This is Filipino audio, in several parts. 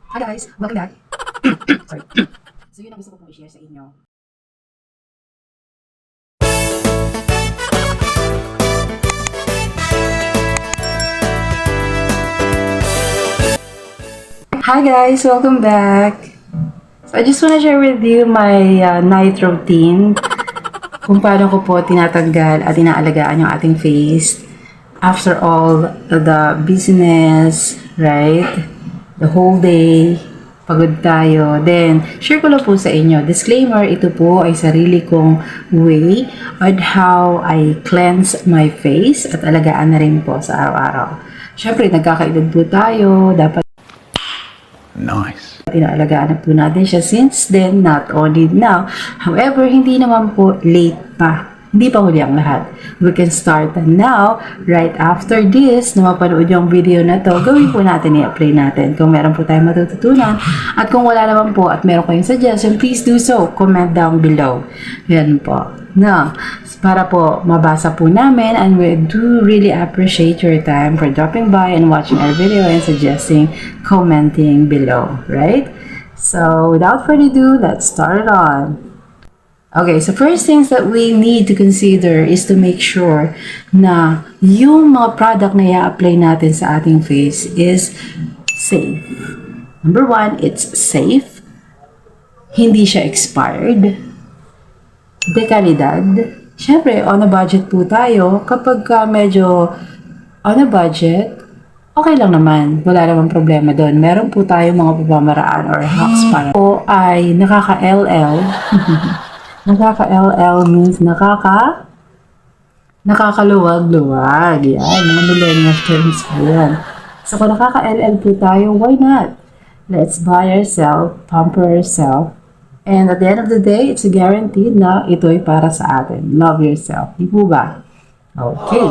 Hi guys! Welcome back! Sorry. So yun ang gusto ko pong i-share sa inyo. Hi guys! Welcome back! So I just want to share with you my night routine. Kung paano ko po tinatanggal at inaalagaan yung ating face. After all the business, right? The whole day, pagod tayo. Then, share ko lang po sa inyo. Disclaimer, ito po ay sarili kong way on how I cleanse my face at alagaan na rin po sa araw-araw. Siyempre, nagkakaedad po tayo. Dapat Nice. inaalagaan na po natin siya since then, not only now. However, hindi naman po late pa. Hindi pa huli ang lahat. We can start now, right after this, na mapanood yung video na to, gawin po natin, i-apply natin. Kung meron po tayong matututunan, at kung wala naman po, at meron kayong suggestion, please do so. Comment down below. Yan po. No, para po mabasa po namin, and we do really appreciate your time for dropping by and watching our video and suggesting, commenting below, right? So, without further ado, let's start it on. Okay, so first things that we need to consider is to make sure na yung mga product na i-apply natin sa ating face is safe. Number one, it's safe. Hindi siya expired. De kalidad. Siyempre, on a budget po tayo. Kapag medyo on a budget, okay lang naman. Wala namang problema doon. Meron po tayo mga pamamaraan or hacks para po ay nakaka-LL. Nakaka-LL means nakakaluwag-luwag. Yan, mga millennial terms po yan. So, kung nakaka-LL po tayo, why not? Let's buy ourselves, pamper ourselves, and at the end of the day, it's guaranteed na ito ay para sa atin. Love yourself. Di po ba? Okay.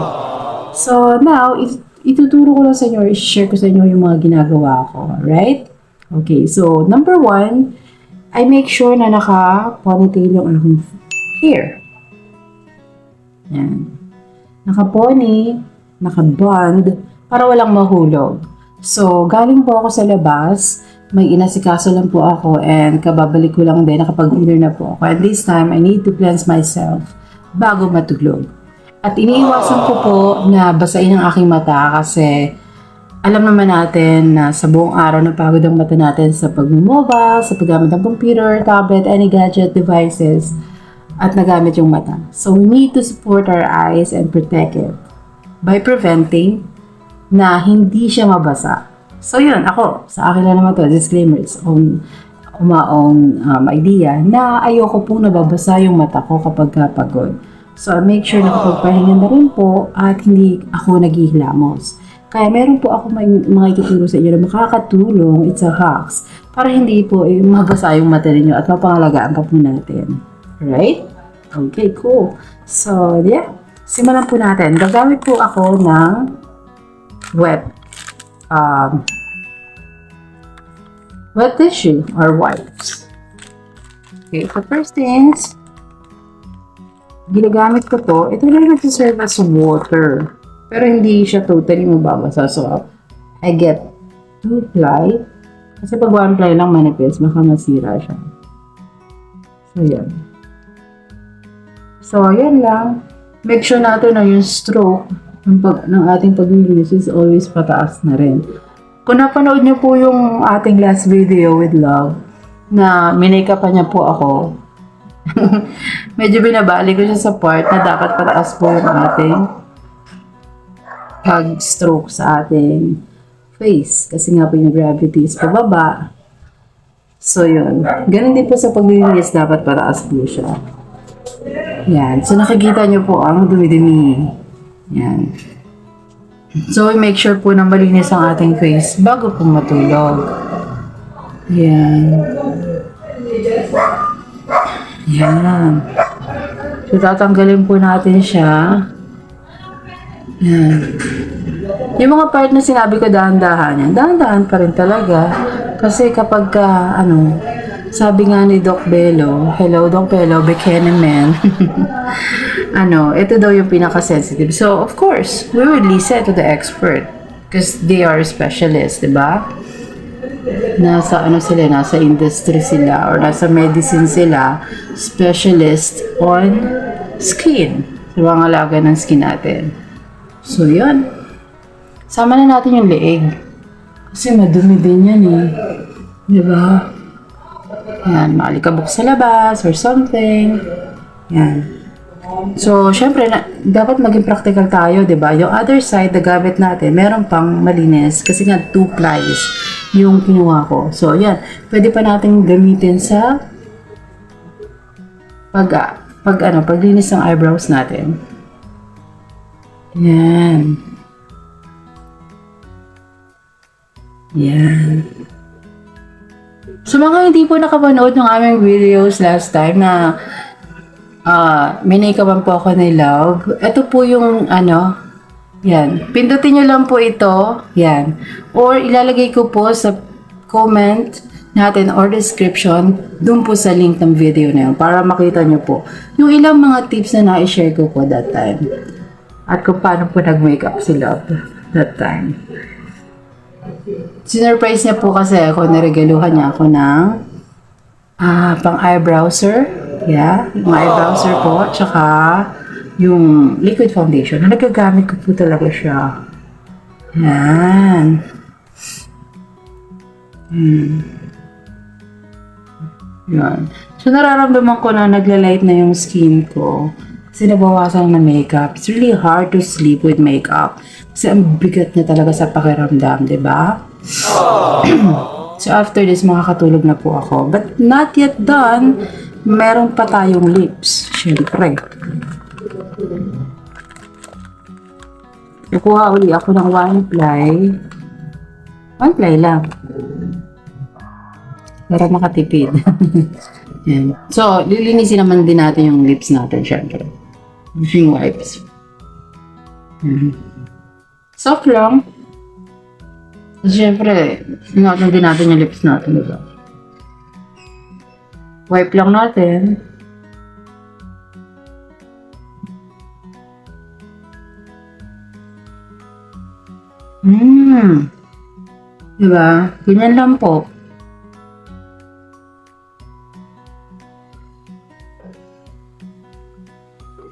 So, now, ituturo ko lang sa inyo, i-share ko sa inyo yung mga ginagawa ko. Right? Okay, so, number one, I make sure na naka-ponytail yung aking hair. Yan. Naka-pony, naka-bond, para walang mahulog. So, galing po ako sa labas, may inasikaso lang po ako, and kababalik ko lang din, nakapag-dinner na po ako. And this time, I need to cleanse myself bago matulog. At iniiwasan ko po na basain ang aking mata kasi alam naman natin na sa buong araw napagod ang mata natin sa pag-mobile, sa paggamit ng computer, tablet, any gadget devices, at nagamit yung mata. So, we need to support our eyes and protect it by preventing na hindi siya mabasa. So, yun, ako, sa akin na naman to, disclaimer, it's own idea na ayoko pong nababasa yung mata ko kapag pagod. So, I make sure na kapag pahinga na rin po at hindi ako naghihilamos. Kaya meron po ako mga ituturo sa inyo na makakatulong, it's a hacks, para hindi po mabasa yung mata ninyo at mapangalagaan pa po natin. Right? Okay, cool. So, yeah. Simulan po natin. Gagamit po ako ng wet tissue or wipes. Okay, so first things, ginagamit ko to. Ito na nagsiserve as water. Pero hindi siya totally mababasa. So, I get 2 ply. Kasi pag 1 ply lang manipis, baka masira siya. So, yan. So, yan lang. Make sure natin na yung stroke ng ating paglinis is always pataas na rin. Kung napanood niyo po yung ating last video with love, na minake-upan niya po ako, medyo binabali ko siya sa part na dapat pataas po yung ating pag-stroke sa ating face. Kasi nga po yung gravity is pababa. So, yun. Ganun din po sa paglilinis, dapat pataas po siya. Yan. So, nakikita nyo po ang dumi-dumi. Yan. So, make sure po na malinis ang ating face bago po matulog. Yan. Yan. So, tatanggalin po natin siya. Yan. Yung mga part na sinabi ko dahan-dahan yan, dahan-dahan pa rin talaga. Kasi kapag sabi nga ni Doc Bello, hello Doc Bello, Buchanan man, ito daw yung pinaka-sensitive. So, of course, we would listen to the expert because they are specialists, di ba? nasa ano sila, nasa industry sila or nasa medicine sila, specialist on skin. Sa mga alaga ng skin natin. So, yun. Sama na natin yung leeg. Kasi madumi din yan eh. Diba? Yan, maalikabok sa labas or something. Yan. So, syempre, dapat maging practical tayo, di ba? Yung other side, na gamit natin, meron pang malinis. Kasi nga, 2 plies yung kinuha ko. So, yan. Pwede pa natin gamitin sa paglinis ng eyebrows natin. Yan. Yan. So, mga hindi po nakapanood ng aming videos last time na minake-upan po ako ni Love. Ito po yung yan. Pindutin nyo lang po ito. Yan. Or ilalagay ko po sa comment natin or description dun po sa link ng video na yun para makita nyo po yung ilang mga tips na na-share ko po that time. At kung paano po nag-makeup si Love that time. Sinurprise niya po kasi ako, naregaluhan niya ako ng pang eyebrowser. Yeah, yung eyebrowser po, tsaka yung liquid foundation. Na nagagamit ko po talaga siya. Yan. Yan. So, nararamdaman ko na nagla-light na yung skin ko. Kasi nabawasan na makeup. It's really hard to sleep with makeup. Kasi ang bigat niya talaga sa pakiramdam, di ba? So, after this, makakatulog na po ako. But not yet done. Meron pa tayong lips. Siyempre. Nakuha uli ako ng 1 ply. 1 ply lang. Para makatipid. Yan. So, lilinisin naman din natin yung lips natin, syempre. Using wipes. Soft lang. Syempre, ingatan din natin yung lips natin, diba? Wipe lang natin. Diba? Ganyan lang po.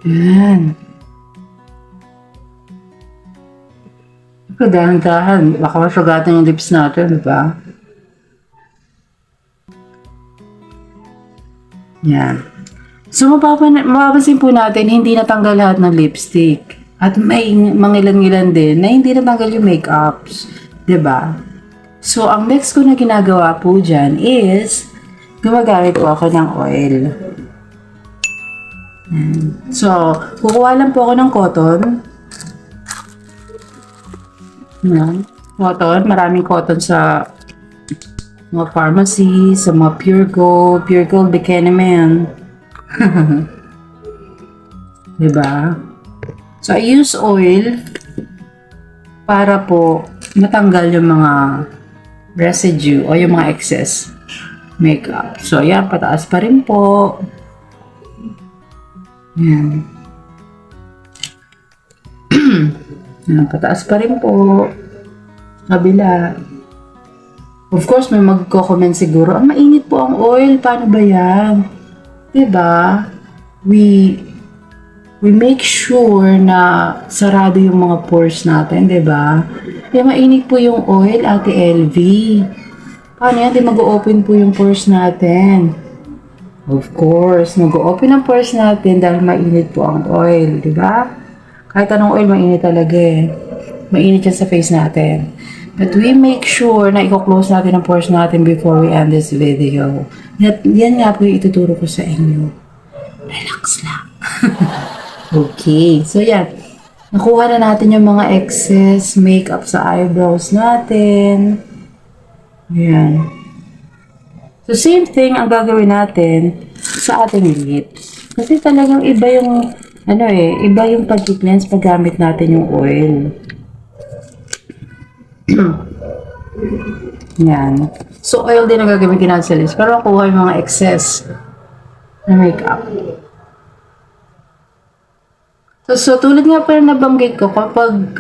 Yan. Dahan-dahan. Baka masugatan yung lips natin, diba? Yan. So, mapapansin po natin, hindi natanggal lahat ng lipstick. At may mangilan-ngilan din na hindi natanggal yung makeups. Diba? So, ang next ko na ginagawa po dyan is, gumagamit po ako ng oil. So, kukuha lang po ako ng cotton. Yan. Cotton. Maraming cotton sa mga pharmacy, sa mga Pure Gold Bikini Man. Diba? So, I use oil para po matanggal yung mga residue o yung mga excess makeup. So, yan. Pataas pa rin po. Yan. Yan. Pataas pa rin po. Kabila. Of course, may magko-comment siguro, mainit po ang oil. Paano ba yan? Diba? We make sure na sarado yung mga pores natin, diba? Kaya mainit po yung oil, Ate LV. Paano yan? Di mag-open po yung pores natin. Of course, mag-open ang pores natin dahil mainit po ang oil, diba? Kahit anong oil, mainit talaga eh. Mainit yan sa face natin. But we make sure na i-close natin ang pores natin before we end this video. Yan nga po yung ituturo ko sa inyo. Relax lang. Okay. So, yan. Nakuha na natin yung mga excess makeup sa eyebrows natin. Yan. So, same thing ang gagawin natin sa ating lips. Kasi talagang iba yung, iba yung pag-cleanse pag gamit natin yung oil. Yan. So, oil din ang gagamitin natin sa lips. Pero nakuha yung mga excess na makeup. So tulad nga pa rin nabanggit ko, kapag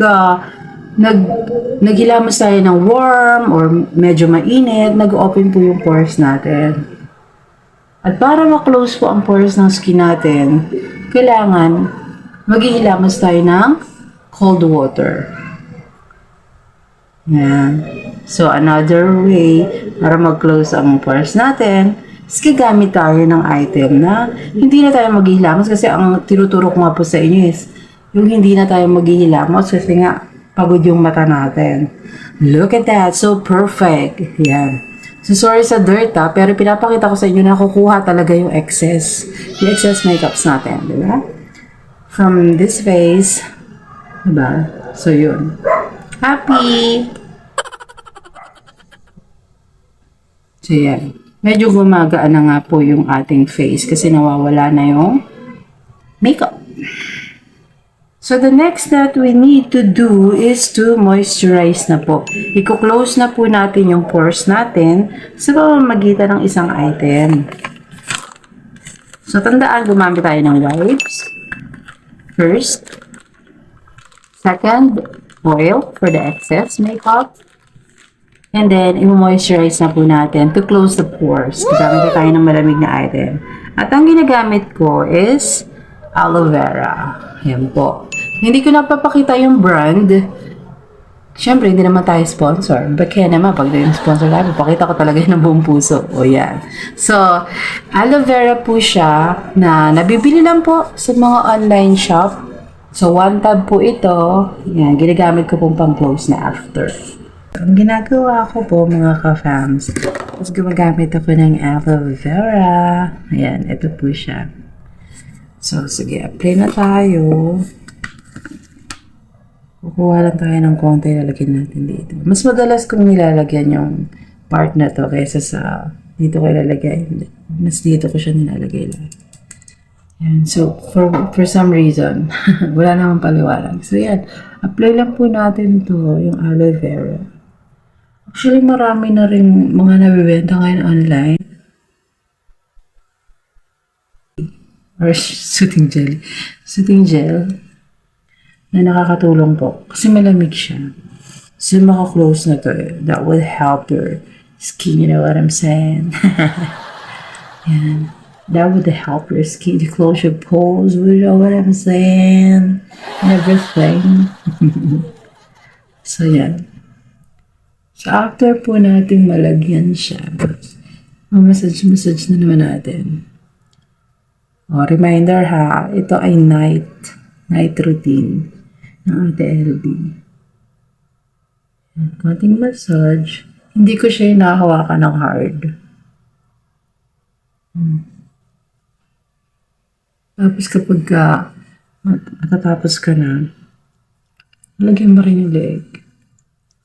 naghilamos tayo ng warm or medyo mainit, nag-open po yung pores natin. At para ma-close po ang pores ng skin natin, kailangan maghihilamos tayo ng cold water. Yan. So, another way para mag-close ang pores natin is gagamit tayo ng item na hindi na tayo maghihilamos kasi ang tinuturo ko nga po sa inyo is yung hindi na tayo maghihilamos kasi nga pagod yung mata natin. Look at that. So perfect. Yan. So, sorry sa dirt pero pinapakita ko sa inyo na kukuha talaga yung excess. Yung excess makeups natin. Diba? From this face. Diba? So, yun. Happy! So, yan. Medyo gumagaan na nga po yung ating face kasi nawawala na yung makeup. So, the next that we need to do is to moisturize na po. Iko-close na po natin yung pores natin sa pamamagitan ng isang item. So, tandaan, gumamit tayo ng wipes. First. Second, oil for the excess makeup. And then, i-moisturize na po natin to close the pores. Gagamit tayo ng malamig na item. At ang ginagamit ko is aloe vera. Yan po. Hindi ko napapakita yung brand. Siyempre, hindi naman tayo sponsor. But kaya naman, pag yung sponsor tayo, pakita ko talaga ng buong puso. O yan. So, aloe vera po siya na nabibili lang po sa mga online shop. So, 1 tab po ito. Yan, ginagamit ko pong pang-close na after. Ang ginagawa ko po, mga ka-fams, is gumagamit ako ng aloe vera. Ayan, ito po siya. So, sige, apply na tayo. Kukuha lang tayo ng konti, lalagyan natin dito. Mas madalas kong nilalagyan yung part na to kaysa sa dito ko ilalagay. Mas dito ko siya nilalagay lang. Yan. So, for some reason, wala namang paliwanag. So, yan. Apply lang po natin to, yung aloe vera. Actually, marami na rin mga nabibenta ngayon online. Or soothing gel. Soothing gel na nakakatulong po. Kasi malamig siya. So, maka-close na to. That will help your skin. You know what I'm saying? Yan. That would help your skin to close your pores. You know what I'm saying? And everything. So, yan. So, after po natin malagyan siya, massage na naman natin. O, reminder ha, ito ay night routine ng Ate LB. Konting massage. Hindi ko siya hinahawakan ng hard. Tapos kapag matatapos ka na, lagyan mo rin yung leg.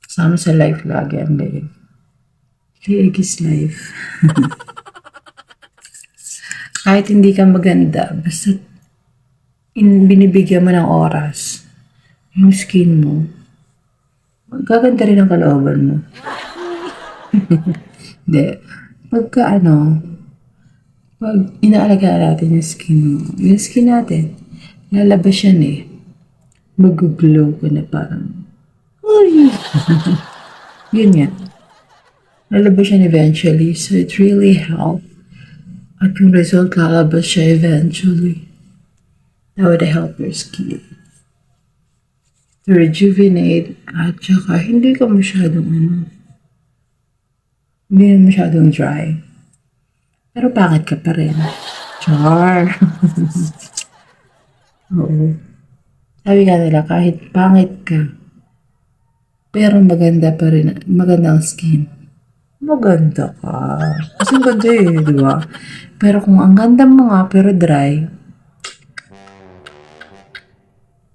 Sama sa life lagi ang leg. Leg is life. Kahit hindi ka maganda, basta binibigyan mo ng oras yung skin mo, magaganda rin ang kalooban mo. Hindi. Pag inaalagaan natin yung skin natin, lalabas yan eh. Mag-glow ka na parang, uy! Yun yan. Lalabas yan eventually. So, it really helps. At yung result, lalabas siya eventually. That would help your skin to rejuvenate at saka hindi ka masyadong hindi na masyadong dry. Pero pangit ka pa rin. Char. Oo. Sabi nga nila, kahit pangit ka, pero maganda pa rin, maganda ang skin. Maganda ka. Kasi ang ganda di ba? Pero kung ang ganda mo nga, pero dry,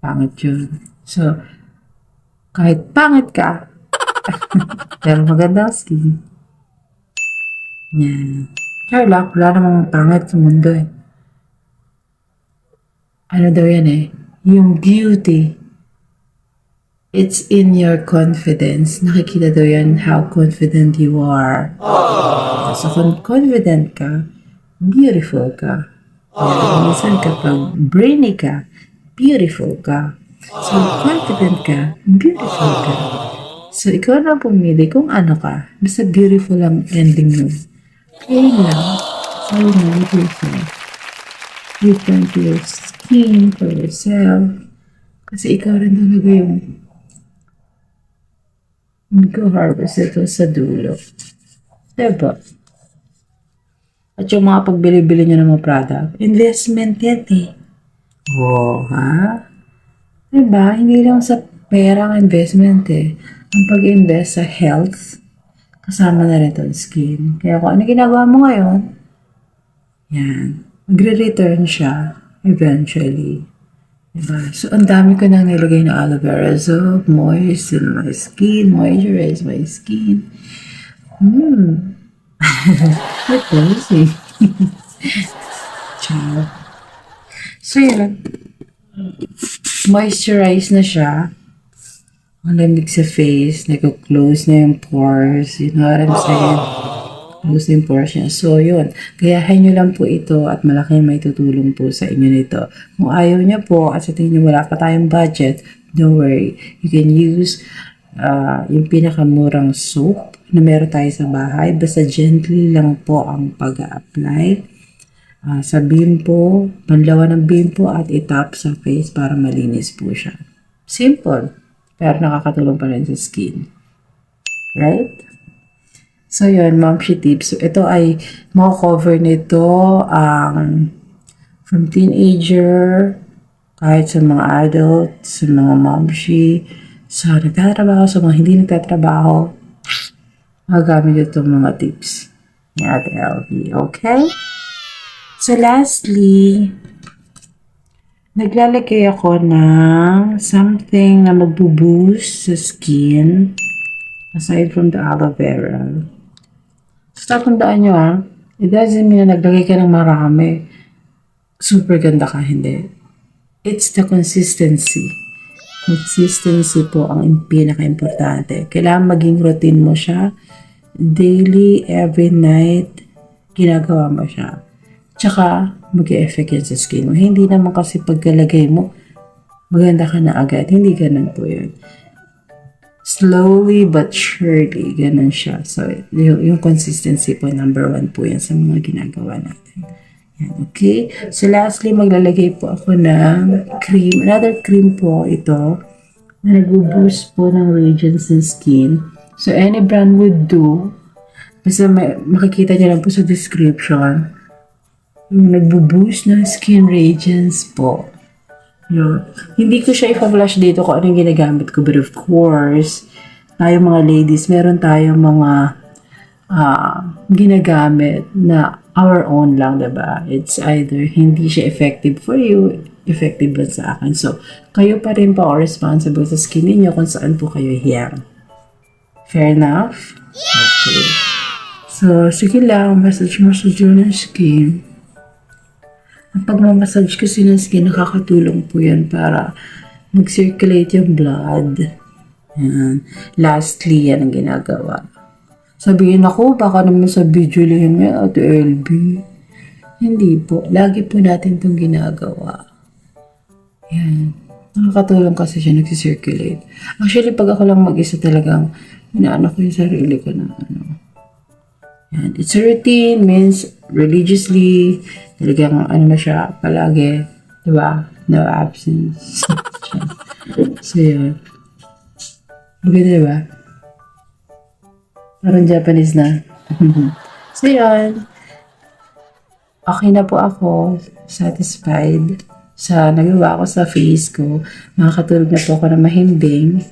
pangit yun. So, kahit pangit ka, pero maganda ang skin. Yan. Charlotte, wala namang pangit sa mundo eh. Ano daw yan eh? Yung beauty, it's in your confidence. Nakikita daw yan how confident you are. So, kung confident ka, beautiful ka. Kaya minsan kapag brainy ka, beautiful ka. So, confident ka, beautiful ka. So, ikaw na pumili kung ano ka. Basta beautiful ang ending mo. Kaya lang, sabi mo with yourself. You turn to your skin for yourself. Kasi ikaw rin talaga yung mag-harvest ito sa dulo. Diba? At yung mga pagbili-bili nyo ng mga product, investment yan eh. Wow, ha? Diba? Hindi lang sa pera ang investment eh. Ang pag-invest sa health, kasama na rin itong skin. Kaya kung ano ginagawa mo ngayon, yan, magre-return siya eventually. Diba? So, ang dami ko nang nilagay na aloe vera soap, moisten my skin, moisturize my skin. Ito, see. Ciao. So, yan. Moisturize na siya. Ang lamig sa face. Nag-close na yung pores. You know what I'm saying? Close na yung pores niya. So, yun. Gayahin nyo lang po ito at malaking may tutulong po sa inyo nito. Kung ayaw niya po at sa tingin nyo wala pa tayong budget, don't worry. You can use yung pinakamurang soap na meron tayo sa bahay. Basta gently lang po ang pag-a-apply. Sa bimpo, panlawan ng bimpo at itap sa face para malinis po siya. Simple, pero nakakatulong pa rin sa skin. Right? So yun, Momshi tips. So ito ay mako-cover nito ang from teenager, kahit sa mga adult, sa mga Momshi, sa nagtatrabaho, sa mga hindi nagtatrabaho, magamit itong mga tips ni Ate LV. Okay? So lastly, naglalagay ako ng something na magbo-boost sa skin aside from the aloe vera. So tandaan nyo it doesn't mean na naglagay ka ng marami. Super ganda ka, hindi. It's the consistency. Consistency po ang pinaka-importante. Kailangan maging routine mo siya. Daily, every night, ginagawa mo siya. Tsaka, mag-e-effect yan sa skin mo. Hindi naman kasi pagkalagay mo, maganda ka na agad. Hindi ganun po yun. Slowly but surely, ganun siya. So, yung consistency po, number 1 po yan sa mga ginagawa natin. Yan, okay? So, lastly, maglalagay po ako ng cream. Another cream po ito na nag-boost po ng radiance ng skin. So, any brand would do. Basta makikita niyo lang po sa description. Yung nagbo-boost ng skin radiance po. Yun. Hindi ko siya ipa-flash dito kung anong ginagamit ko. But of course, tayo mga ladies, meron tayong mga ginagamit na our own lang, diba? It's either hindi siya effective for you, effective ba sa akin. So, kayo pa rin po responsible sa skin niyo kung saan po kayo hiyang. Fair enough? Okay. So, sige lang, massage yun ng skin. Ang pagmamassage kasi ng skin, nakakatulong po yan para mag-circulate yung blood. Yan. Lastly, yan ang ginagawa. Sabihin ako, baka naman sa video lang yan, Ate LB. Hindi po. Lagi po natin itong ginagawa. Yan. Nakakatulong kasi siya nag-circulate. Actually, pag ako lang mag-isa talagang, inaano ko yung sarili ko na ano. Yan. It's a routine, means religiously, talagang ano na siya, palagi, diba? No absence. So, yun. Maganda, diba? Parang Japanese na. So, yun. Okay na po ako. Satisfied sa nagawa ko sa face ko. Makakatulog na po ako na mahimbing.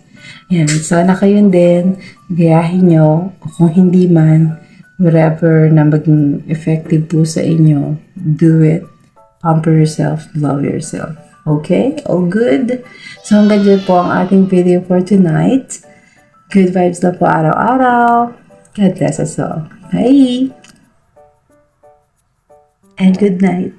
Yan. Sana kayo din, gayahin nyo. O kung hindi man, whatever na maging effective po sa inyo, do it. Pamper yourself, love yourself. Okay? All good? So, hanggang dyan po ang ating video for tonight. Good vibes na po araw-araw. God bless us all. Bye! And good night.